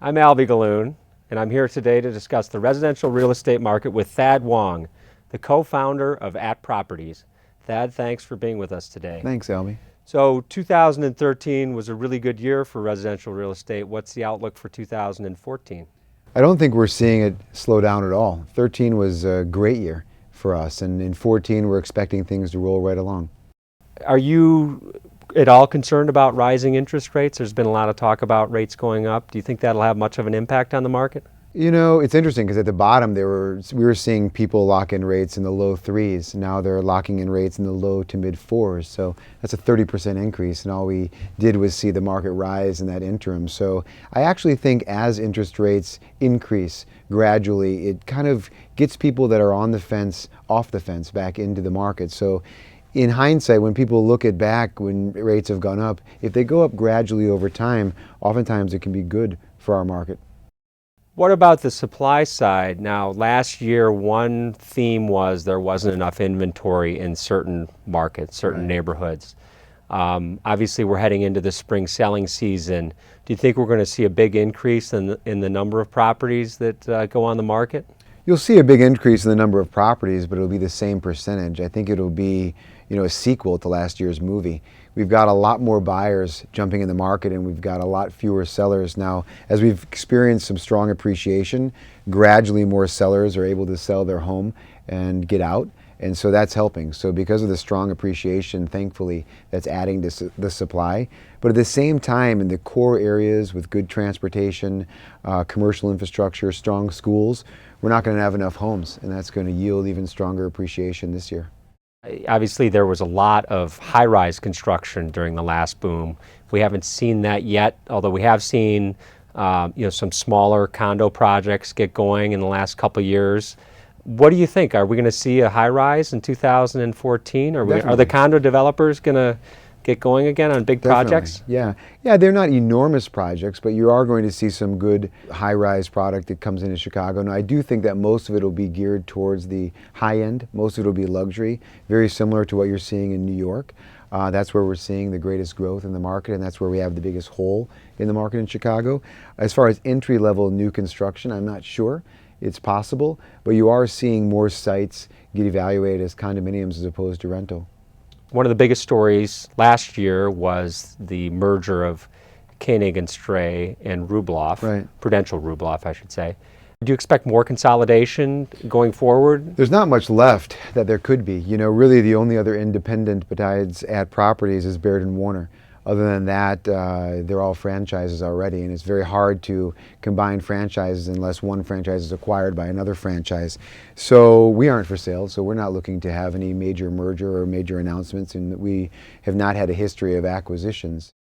I'm Albie Galoon, and I'm here today to discuss the residential real estate market with Thad Wong, the co-founder of At Properties. Thad, thanks for being with us today. Thanks, Albie. So 2013 was a really good year for residential real estate. What's the outlook for 2014? I don't think we're seeing it slow down at all. 13 was a great year for us, and in 14 we're expecting things to roll right along. Are you at all concerned about rising interest rates? There's been a lot of talk about rates going up. Do you think that'll have much of an impact on the market? You know, it's interesting because at the bottom we were seeing people lock in rates in the low threes. Now they're locking in rates in the low to mid fours. So that's a 30% increase, and all we did was see the market rise in that interim. So I actually think as interest rates increase gradually, it kind of gets people that are on the fence off the fence back into the market. So in hindsight, when people look at back when rates have gone up, if they go up gradually over time, oftentimes it can be good for our market. What about the supply side? Now, last year, one theme was there wasn't enough inventory in certain markets, certain neighborhoods. Obviously, we're heading into the spring selling season. Do you think we're going to see a big increase in the number of properties that go on the market? You'll see a big increase in the number of properties, but it'll be the same percentage. I think it'll be, a sequel to last year's movie. We've got a lot more buyers jumping in the market, and we've got a lot fewer sellers now. As we've experienced some strong appreciation, gradually more sellers are able to sell their home and get out, and so that's helping. So because of the strong appreciation, thankfully, that's adding to the supply. But at the same time, in the core areas with good transportation, commercial infrastructure, strong schools, we're not going to have enough homes, and that's going to yield even stronger appreciation this year. Obviously, there was a lot of high-rise construction during the last boom. We haven't seen that yet, although we have seen some smaller condo projects get going in the last couple of years. What do you think? Are we going to see a high-rise in 2014? Are the condo developers going to get going again on big projects? Yeah, they're not enormous projects, but you are going to see some good high-rise product that comes into Chicago. Now, I do think that most of it will be geared towards the high end. Most of it will be luxury, very similar to what you're seeing in New York. That's where we're seeing the greatest growth in the market, and that's where we have the biggest hole in the market in Chicago. As far as entry-level new construction, I'm not sure. It's possible, but you are seeing more sites get evaluated as condominiums as opposed to rental. One of the biggest stories last year was the merger of Koenig and Stray and Rubloff, Prudential Rubloff, I should say. Do you expect more consolidation going forward? There's not much left that there could be. Really the only other independent besides At Properties is Baird & Warner. Other than that, they're all franchises already, and it's very hard to combine franchises unless one franchise is acquired by another franchise. So we aren't for sale, so we're not looking to have any major merger or major announcements, and we have not had a history of acquisitions.